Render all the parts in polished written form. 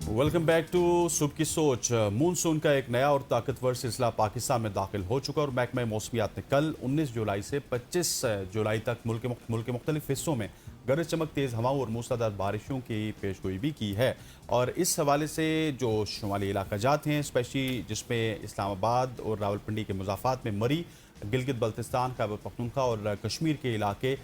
Welcome back to सुबह की सोच। मूनसून का एक नया और ताकतवर सिलसिला पाकिस्तान में दाखिल हो चुका और महकमा मौसमियात ने कल 19 जुलाई से 25 जुलाई तक मुल्क के मुख्तलिफ हिस्सों में गरज चमक, तेज़ हवाओं और मूसलाधार बारिशों की पेशगोई भी की है। और इस हवाले से जो शुमाली इलाका जात हैं, स्पेशली जिसमें इस्लामाबाद और रावलपिंडी के मुजाफात में मरी, गिलगित बल्तिस्तान, खैबर पख्तूनख्वा और कश्मीर के इलाके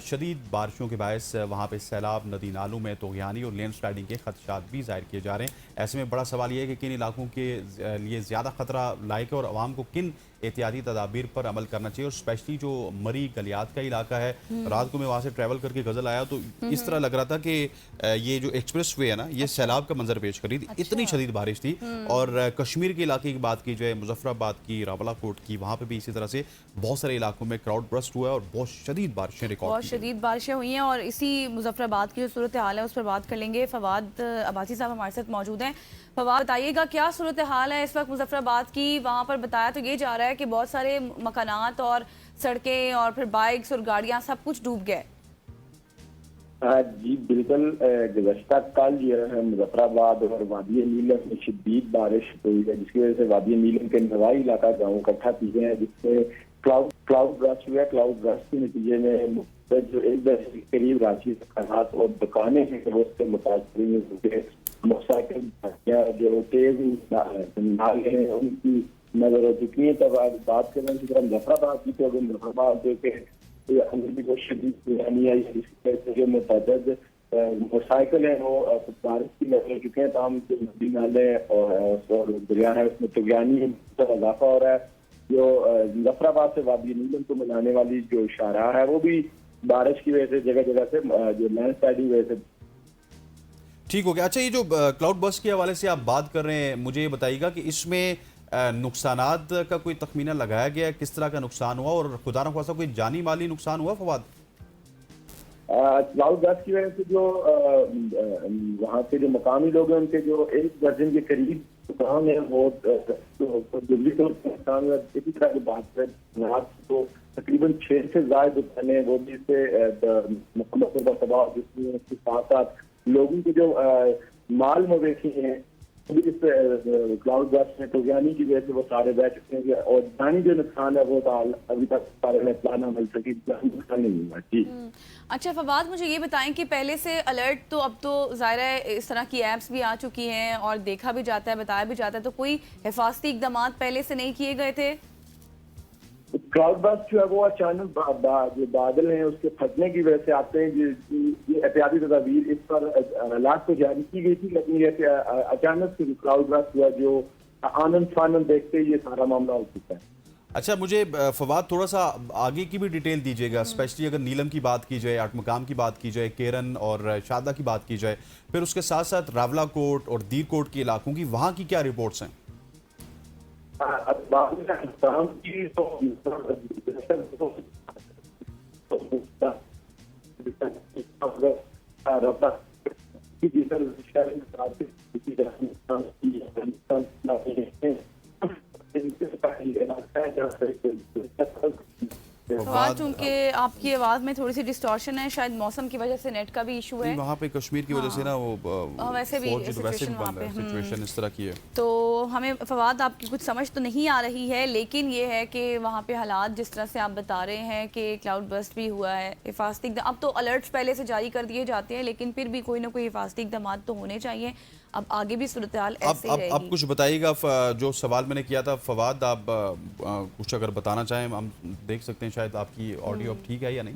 शदीद बारिशों के बायस वहाँ पे सैलाब, नदी नालों में तोगयानी और लैंड स्लाइडिंग के खदशात भी जाहिर किए जा रहे हैं। ऐसे में बड़ा सवाल यह है कि किन इलाकों के लिए ज़्यादा खतरा लायक है और आवाम को किन एहतियाती तदाबीर पर अमल करना चाहिए। और स्पेशली जो मरी गलियात का इलाका है, रात को मैं वहाँ से ट्रैवल करके गज़ल आया तो इस तरह लग रहा था कि ये जो एक्सप्रेस वे है ना, ये सैलाब का मंजर पेश कर रही थी। इतनी शदीद बारिश थी। और कश्मीर के इलाके की बात की जाए, मुजफ्फराबाद की, रावलाकोट की, वहाँ पर भी इसी तरह से बहुत सारे इलाकों में क्राउड बर्स्ट हुआ है और बहुत शदीद बारिशें रिकॉर्ड बहुत शदीद बारिशें हुई हैं। और इसी मुजफ्फराबाद की जो सूरत हाल है उस पर बात कर लेंगे। फवाद अब्बासी साहब हमारे साथ मौजूद हैं। फवाद, बताइएगा क्या सूरत हाल है इस वक्त मुजफ्फराबाद की? वहाँ पर बताया तो ये जा रहा है कि बहुत सारे मकानात और सड़कें और फिर बाइक्स और गाड़ियाँ सब कुछ डूब गए। जी बिल्कुल। गुज़श्ता कल जो है मुजफ्फराबाद और वादी नीलम में शदीद बारिश हुई है, जिसकी वजह से वादी नीलम के नवाई इलाका गाँव इकट्ठा किए हैं, जिसमें क्लाउड ब्रस्ट हुआ। क्लाउड ब्रस्ट के नतीजे में जो 1 दशक के करीब राशि खराब और दुकानें हैं वो उससे मुतासर हुई, क्योंकि मोटरसाइकिल जो तेज नाले हैं उनकी नजर हो चुकी है। तब आज बात करें इसी तरह मुजफ्फराबाद की, तो अगर मुजफ्फराबाद जो कि अंदर भी बहुत शदीद यानी है, जिसकी वजह से जो मुतअद्दिद मोटरसाइकिल है वो बारिश की नजर हो चुके हैं। तमाम जो नदी नाले और दरिया है उसमें तुगयानी इजाफा हो रहा है। जो मुजफ्फराबाद से वादी नीलम को मिलाने वाली जो शाहराह है वो भी बारिश की वजह से जगह जगह से जो लैंड स्लाइडिंग की वजह से ठीक हो गया। अच्छा, ये जो क्लाउड बर्स्ट के हवाले से आप बात कर रहे हैं, मुझे ये बताइएगा कि इसमें नुकसानात का कोई तखमीना लगाया गया है? किस तरह का नुकसान हुआ और खुदा न खास्ता कोई जानी माली नुकसान हुआ फवाद? क्लाउड बर्स्ट की वजह से जो वहाँ के जो मकामी लोग हैं उनके जो 1 दर्जन के करीब दुकान है वो बिजली के नुकसान हुआ। इसी तरह की बात करें तो तकरीबन 6 से ज्यादा दुकानें वो भी इससे मुकम्मल तबाह, जिसमें उसके साथ साथ लोगों के जो माल मवेशी हैं वो भी इस क्लाउड बर्स्ट में तुगयानी की वजह से वो सारे बह चुके हैं। और जानी जो नुकसान है वो तो अभी तक सारे में प्लान मिल सकी, नुकसान नहीं हुआ। जी अच्छा फवाद, मुझे ये बताएं कि पहले से अलर्ट तो अब तो ज़ाहिर है इस तरह की ऐप्स भी आ चुकी हैं और देखा भी जाता है, बताया भी जाता है, तो कोई हिफाजती इकदाम पहले से नहीं किए गए थे? क्लाउड बर्स्ट जो है वो अचानक जो बादल हैं उसके फटने की वजह से आते हैं। ये एहतियाती तदाबीर इस पर अलर्ट को जारी की गई थी, लेकिन ये अचानक से क्लाउड बर्स्ट हुआ जो आनंद फानंद देखते ही ये सारा मामला हो चुका है। अच्छा, मुझे फवाद थोड़ा सा आगे की भी डिटेल दीजिएगा, स्पेशली अगर नीलम की बात की जाए, आटमकाम की बात की जाए, केरन और शादा की बात की जाए, फिर उसके साथ साथ रावलाकोट और दीरकोट के इलाकों की, वहाँ की क्या रिपोर्ट्स हैं? फवाद, चूंकि आपकी आवाज़ में थोड़ी सी डिस्टॉर्शन है, शायद मौसम की वजह से नेट का भी इशू है। वहाँ पे कश्मीर की वजह से ना वो वैसे भी 4G तो वैसे भी सिचुएशन वहाँ बंद पे है, सिचुएशन इस तरह की है। तो हमें फवाद आपकी कुछ समझ तो नहीं आ रही है, लेकिन ये है कि वहाँ पे हालात जिस तरह से आप बता रहे हैं कि क्लाउड बर्स्ट भी हुआ है, हिफाजती अब तो अलर्ट्स पहले से जारी कर दिए जाते हैं, लेकिन फिर भी कोई ना कोई हिफाजती इकदाम तो होने चाहिए। अब आगे भी सूरत हाल ऐसे ही रहेगी। अब कुछ बताइएगा, जो सवाल मैंने किया था फवाद, आप कुछ अगर बताना चाहें, हम देख सकते हैं शायद आपकी ऑडियो अब ठीक है या नहीं।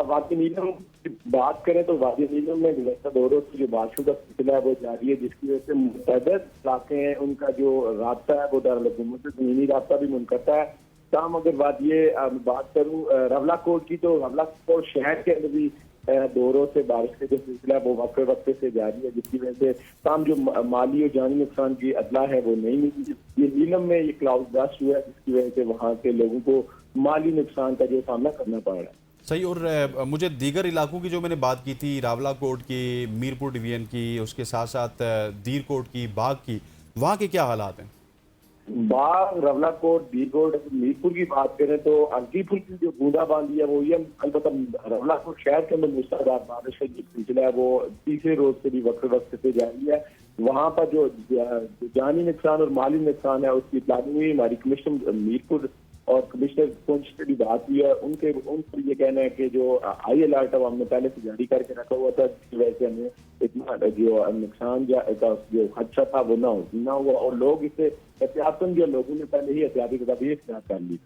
वादी नीलम की बात करें तो वादी नीलम में गुज़श्ता 2 रोज की जो बारिशों का सिलसिला है वो जारी है, जिसकी वजह से मुतअद्दिद इलाके हैं उनका जो रास्ता है वो दारुल-हुकूमत से ज़मीनी रास्ता भी मुनक़ता है। तमाम अगर बात करूँ रावलाकोट की, तो रावलाकोट शहर के अंदर भी 2 रोज से बारिश का जो सिलसिला है वो वक्फे से जारी है, जिसकी वजह से तमाम जो माली और जानी नुकसान की अदला है वो नहीं मिली। ये नीलम में ये क्लाउड बर्स्ट हुआ है, जिसकी वजह से वहाँ के लोगों को माली नुकसान का जो सामना करना पड़ रहा है। सही। और मुझे दीगर इलाकों की जो मैंने बात की थी, रावलाकोट की, मीरपुर डिवीजन की, उसके साथ साथ दीरकोट की, बाग की, वहाँ के क्या हालात हैं? बाग, रवलाकोट, बीरकोट, मीरपुर की बात करें तो हल्की फुल्की जो बूंदाबांदी है वो ये अलबत्ता रवलाकोट शहर के अंदर मूसलाधार बारिश का जो सिलसिला है वो तीसरे रोज से भी वक्त से जारी है। वहां पर जो जानी नुकसान और माली नुकसान है उसकी प्लानिंग हुई। हमारी कमिश्नर मीरपुर और कमिश्नर पुंछ से भी बात हुई है। उन पर ये कहना है कि जो हाई अलर्ट है वो हमने पहले से जारी करके रखा हुआ था, जिसकी वजह से हमें इतना जो नुकसान का जो खदशा था वो ना हुआ और लोग इसे एहतियातन जो लोगों ने पहले ही एहतियाती तदाबीर इख्तियार कर ली।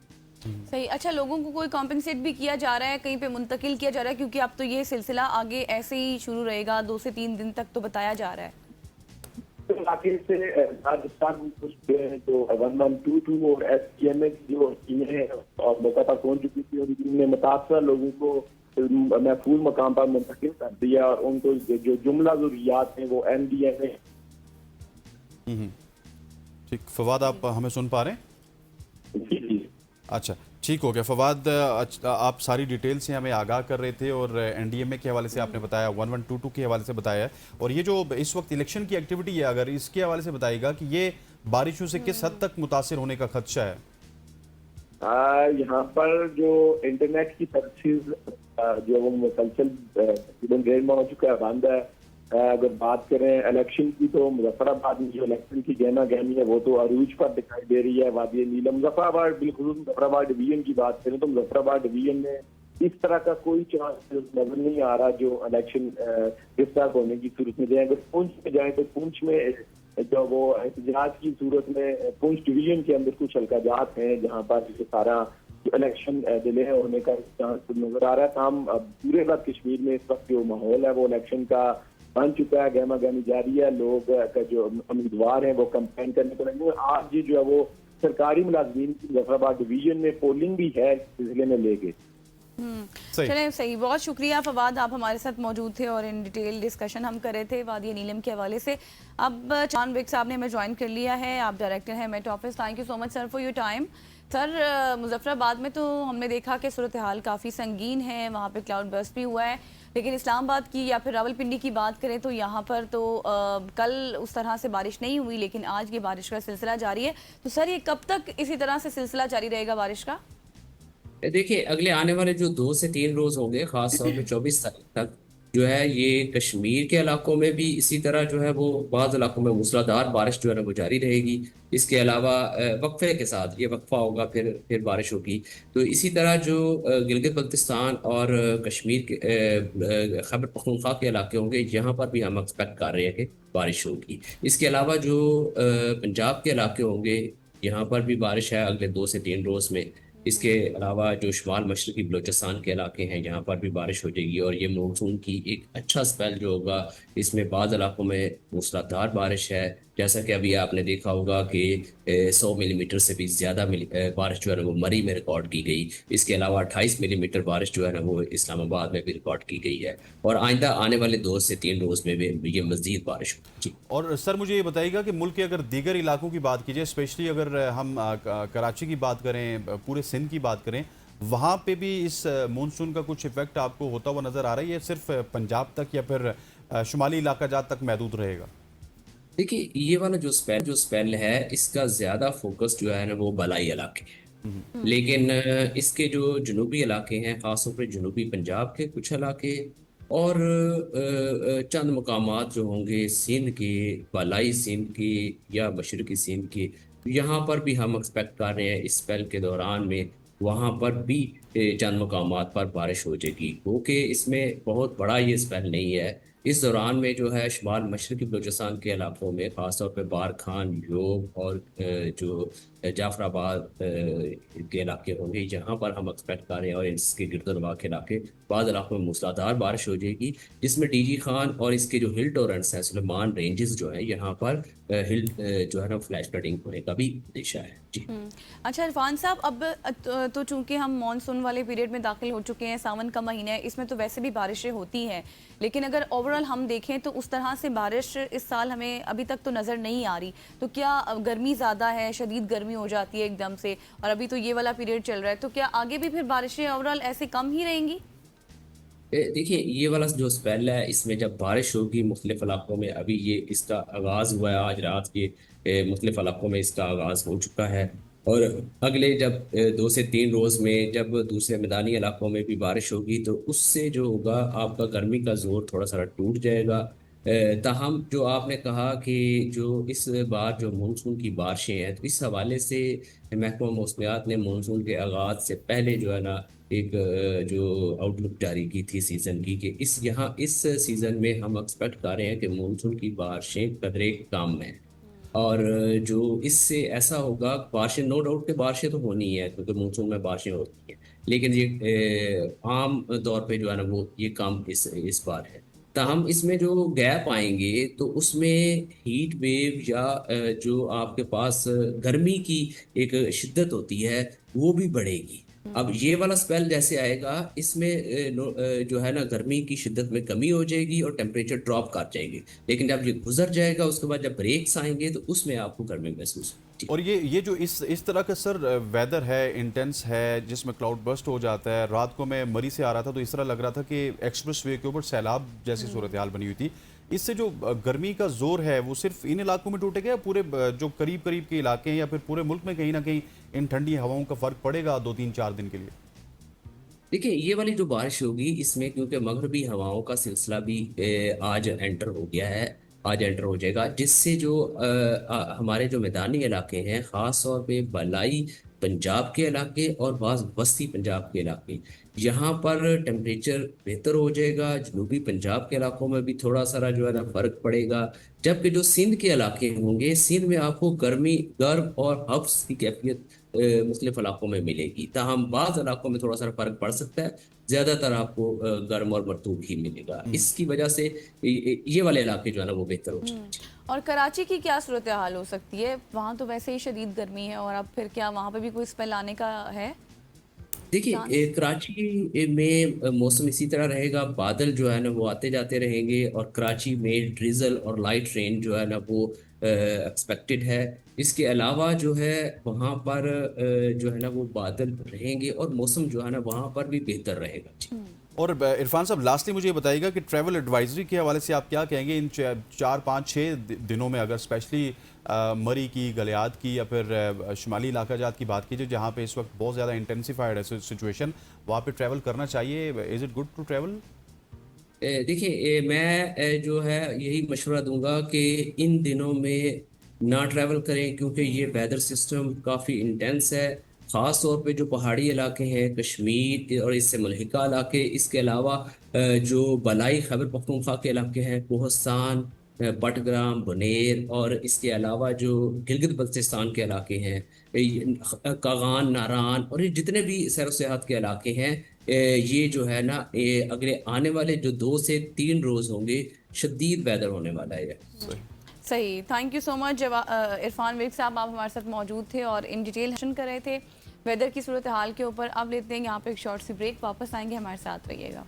सही। अच्छा, लोगों को कोई कॉम्पेंसेट भी किया जा रहा है, कहीं पे मुंतकिल किया जा रहा है, क्योंकि अब तो ये सिलसिला आगे ऐसे ही शुरू रहेगा 2 से 3 दिन तक तो बताया जा रहा है। इलाके से राजस्थान कुछ जो 1122 और STMA की जो टीमें हैं और मौका पर पहुंच चुकी थी, उन टीम ने मुतासर लोगों को महफूज मकाम पर मुंतकिल कर दिया और उनको जो जुमला जरूरियात हैं वो NDMA। ठीक, फवाद आप हमें सुन पा रहे हैं? जी जी अच्छा, ठीक हो गया फवाद। आप सारी डिटेल से हमें आगाह कर रहे थे और NDMA के हवाले से आपने बताया, 1122 के हवाले से बताया है, और ये जो इस वक्त इलेक्शन की एक्टिविटी है अगर इसके हवाले से बताइएगा कि ये बारिशों से किस हद तक मुतासिर होने का खदशा है? यहाँ पर जो इंटरनेट की सर्विसेज जो वो मुसलसल तकरीबन 1.5 माह हो चुका है बंद है। अगर बात करें इलेक्शन की तो मुजफ्फराबाद में जो इलेक्शन की गहमा गहमी है वो तो अरूज पर दिखाई दे रही है। वादी नीलम मुजफ्फराबाद, बिल्कुल मुजफ्फराबाद डिवीजन की बात करें तो मुजफ्फराबाद डिवीजन में इस तरह का कोई चांस नजर नहीं आ रहा जो इलेक्शन डिस्टर्ब होने की सूरत में जाए। अगर पुंछ में जाए तो पुंछ में जो वो एहतजाज की सूरत में पुंछ डिवीजन के अंदर कुछ हल्काजात हैं जहाँ पर सारा इलेक्शन डिले होने का चांस नजर आ रहा है। काम पूरे वक्त कश्मीर में इस वक्त जो माहौल है वो इलेक्शन का बन चुका है, गहमा गहमी जारी है। लोग का जो उम्मीदवार हैं वो कैंपेन करने को लगे। आज जो है वो सरकारी मुलाजमीन की मुजफ्फराबाद डिवीजन में पोलिंग भी है इस सिलसिले में लेके। चले, सही, बहुत शुक्रिया फवाद, आप हमारे साथ मौजूद थे और इन डिटेल डिस्कशन हम कर रहे थे वादी नीलम के हवाले से। अब चांद बेग साहब ने हमें ज्वाइन कर लिया है, आप डायरेक्टर हैं Met Office. Thank you so much sir for your time. Sir, Muzaffarabad में तो हमने देखा कि सूरत हाल काफ़ी संगीन है, वहाँ पे क्लाउड बर्स्ट भी हुआ है, लेकिन इस्लामाबाद की या फिर रावलपिंडी की बात करें तो यहाँ पर तो कल उस तरह से बारिश नहीं हुई, लेकिन आज ये बारिश का सिलसिला जारी है। तो सर, ये कब तक इसी तरह से सिलसिला जारी रहेगा बारिश का? देखिए, अगले आने वाले जो 2 से 3 रोज होंगे, खास तौर पे 24 तारीख तक जो है ये कश्मीर के इलाकों में भी इसी तरह जो है वो बाज़ इलाकों में मूसलाधार बारिश जो है ना वो जारी रहेगी। इसके अलावा वक्फे के साथ ये वक्फा होगा, फिर बारिश होगी। तो इसी तरह जो गिलगित बल्तिस्तान और कश्मीर के खैबर पख्तूनख्वा के इलाके होंगे, यहाँ पर भी हम एक्सपेक्ट कर रहे हैं कि बारिश होगी। इसके अलावा जो पंजाब के इलाके होंगे, यहाँ पर भी बारिश है अगले 2 से 3 रोज में। इसके अलावा जो शुमाल मशरकी बलोचिस्तान के इलाके हैं, यहाँ पर भी बारिश हो जाएगी और ये मानसून की एक अच्छा स्पेल जो होगा, इसमें बाज़ इलाकों में मूसलाधार बारिश है। जैसा कि अभी आपने देखा होगा कि 100 मिलीमीटर से भी ज़्यादा बारिश जो है ना वो मरी में रिकॉर्ड की गई। इसके अलावा 28 मिलीमीटर बारिश जो है ना वो इस्लामाबाद में भी रिकॉर्ड की गई है और आइंदा आने वाले 2 से 3 रोज़ में भी ये मज़ीद बारिश होगी। और सर, मुझे ये बताइएगा कि मुल्क के अगर दीगर इलाकों की बात कीजिए, स्पेशली अगर हम कराची की बात करें, पूरे सिंध की बात करें, वहाँ पे भी इस मानसून का कुछ इफेक्ट आपको होता हुआ नज़र आ रहा है? ये सिर्फ पंजाब तक या फिर शुमाली इलाका जात तक महदूद रहेगा? देखिए, ये वाला जो स्पेल है इसका ज़्यादा फोकस जो है ना वो बलाई इलाके है। लेकिन इसके जो जनूबी इलाके हैं, खासतौर पर जनूबी पंजाब के कुछ इलाके और चंद मकामात जो होंगे सिंध के, बालाई सिंध के या मशरकी सिंध के, यहाँ पर भी हम एक्सपेक्ट कर रहे हैं इस स्पेल के दौरान में वहाँ पर भी चंद मकामात पर बारिश हो जाएगी। क्योंकि इसमें बहुत बड़ा ये स्पेल नहीं है। इस दौरान में जो है शुमाल मशरकी बलूचिस्तान के इलाकों में ख़ासतौर पर बार खान, योग और जो जाफराबाद के इलाके होंगे, यहाँ पर हम एक्सपेक्ट कर रहे हैं और इसके गिरदोनवा के इलाके बाद इलाकों में मूसलाधार बारिश हो जाएगी, जिसमें DG खान और इसके जो हिल टोरेंट्स हैं, सुलेमान रेंजेस जो है, यहाँ पर हिल जो है ना फ्लैश फ्लडिंग होने का भी अंदेशा है। जी। अच्छा इरफान साहब, अब तो चूंकि हम मानसून वाले पीरियड में दाखिल हो चुके हैं, सावन का महीना है, इसमें तो वैसे भी बारिशें होती हैं, लेकिन अगर ओवरऑल हम देखें तो उस तरह से बारिश इस साल हमें अभी तक तो नज़र नहीं आ रही। तो क्या गर्मी ज़्यादा है, शदीद गर्मी हो जाती है एकदम से, और अभी तो ये वाला पीरियड चल रहा है, तो क्या आगे भी फिर बारिशें ओवरऑल ऐसे कम ही रहेंगी? देखिए, ये वाला जो स्पेल है इसमें जब बारिश होगी मुख्तलिफ इलाकों में, अभी ये इसका आगाज़ हुआ है आज रात के मुख्तलिफ इलाकों में इसका आगाज़ हो चुका है। और अगले जब 2 से 3 रोज़ में जब दूसरे मैदानी इलाकों में भी बारिश होगी तो उससे जो होगा आपका गर्मी का जोर थोड़ा सा टूट जाएगा। ताहम जो आपने कहा कि जो इस बार जो मानसून की बारिशें हैं, तो इस हवाले से महकमा मौसमियात ने मानसून के आगाज़ से पहले जो है ना एक जो आउटलुक जारी की थी सीज़न की, कि इस सीज़न में हम एक्सपेक्ट कर रहे हैं कि मानसून की बारिशें कदरे कम हैं। और जो इससे ऐसा होगा, बारिशें नो डाउट के बारिशें तो होनी ही है क्योंकि मानसून में बारिशें होती हैं, लेकिन ये आम तौर पे जो है ना वो ये कम इस बार है। ताहम इसमें जो गैप आएंगे तो उसमें हीट वेव या जो आपके पास गर्मी की एक शिद्दत होती है वो भी बढ़ेगी। अब ये वाला स्पेल जैसे आएगा इसमें जो है ना गर्मी की शिद्दत में कमी हो जाएगी और टेम्परेचर ड्रॉप कर जाएंगे, लेकिन जब ये गुजर जाएगा उसके बाद जब ब्रेक्स आएंगे तो उसमें आपको गर्मी महसूस होगी। और ये जो इस तरह का सर वेदर है, इंटेंस है, जिसमें क्लाउड बर्स्ट हो जाता है। रात को मैं मरी से आ रहा था तो इस तरह लग रहा था कि एक्सप्रेस वे के ऊपर सैलाब जैसी सूरत हाल बनी हुई थी। इससे जो गर्मी का जोर है वो सिर्फ इन इलाकों में टूटेगा या पूरे जो करीब करीब के इलाके हैं या फिर पूरे मुल्क में कहीं ना कहीं इन ठंडी हवाओं का फर्क पड़ेगा 2-3-4 दिन के लिए? देखिए ये वाली जो बारिश होगी इसमें क्योंकि मगरबी हवाओं का सिलसिला भी आज एंटर हो गया है, आज एंटर हो जाएगा, जिससे जो हमारे जो मैदानी इलाके हैं ख़ास तौर पे बलाई पंजाब के इलाके और बाज़ वस्ती पंजाब के इलाके, यहाँ पर टेम्परेचर बेहतर हो जाएगा। जनूबी पंजाब के इलाकों में भी थोड़ा सा जो है ना फ़र्क पड़ेगा, जबकि जो सिंध के इलाके होंगे, सिंध में आपको गर्म और हफ्स की कैफियत मुख्तलिफ इलाकों में मिलेगी। ताहम बाज़ इलाकों में थोड़ा सा फ़र्क पड़ सकता है, ज़्यादातर आपको गर्म और मरतूब ही मिलेगा। इसकी वजह से ये वाले इलाके जो है ना वो बेहतर हो जाएंगे। और कराची की क्या सूरत हाल हो सकती है? वहाँ तो वैसे ही शदीद गर्मी है और अब फिर क्या वहाँ पे भी कोई स्पेल आने का है? देखिए कराची में मौसम इसी तरह रहेगा, बादल जो है ना वो आते जाते रहेंगे और कराची में ड्रिजल और लाइट रेन जो है ना वो एक्सपेक्टेड है। इसके अलावा जो है वहाँ पर जो है ना वो बादल रहेंगे और मौसम जो है ना वहाँ पर भी बेहतर रहेगा जी। और इरफान साहब, लास्टली मुझे ये बताइएगा कि ट्रैवल एडवाइजरी के हवाले से आप क्या कहेंगे इन 4-5-6 दिनों में, अगर स्पेशली मरी की, गलियात की या फिर शुमाली इलाका जात की बात कीजिए जहाँ पे इस वक्त बहुत ज़्यादा इंटेंसिफाइड है सिचुएशन, वहाँ पे ट्रैवल करना चाहिए? Is it good to travel? देखिए मैं जो है यही मशवरा दूंगा कि इन दिनों में ना ट्रैवल करें क्योंकि ये वेदर सिस्टम काफ़ी इंटेंस है, ख़ास तौर पे जो पहाड़ी इलाके हैं, कश्मीर और इससे मुल्हिका इलाके। इसके अलावा जो बलाई खैबर पख्तूनख्वा के इलाके हैं, कोहस्तान, बटग्राम, बुनेर और इसके अलावा जो गिलगित बल्तिस्तान के इलाके हैं, कागान, नारान और ये जितने भी सैर सयाहत के इलाके हैं, ये जो है ना अगले आने वाले जो 2 से 3 रोज़ होंगे शदीद वेदर होने वाला है। सही, thank you so much Irfan विक साहब, आप हमारे साथ मौजूद थे और इन डिटेल कर रहे थे वेदर की सूरत हाल के ऊपर। अब लेते हैं यहाँ पे एक शॉर्ट सी ब्रेक, वापस आएंगे, हमारे साथ रहिएगा।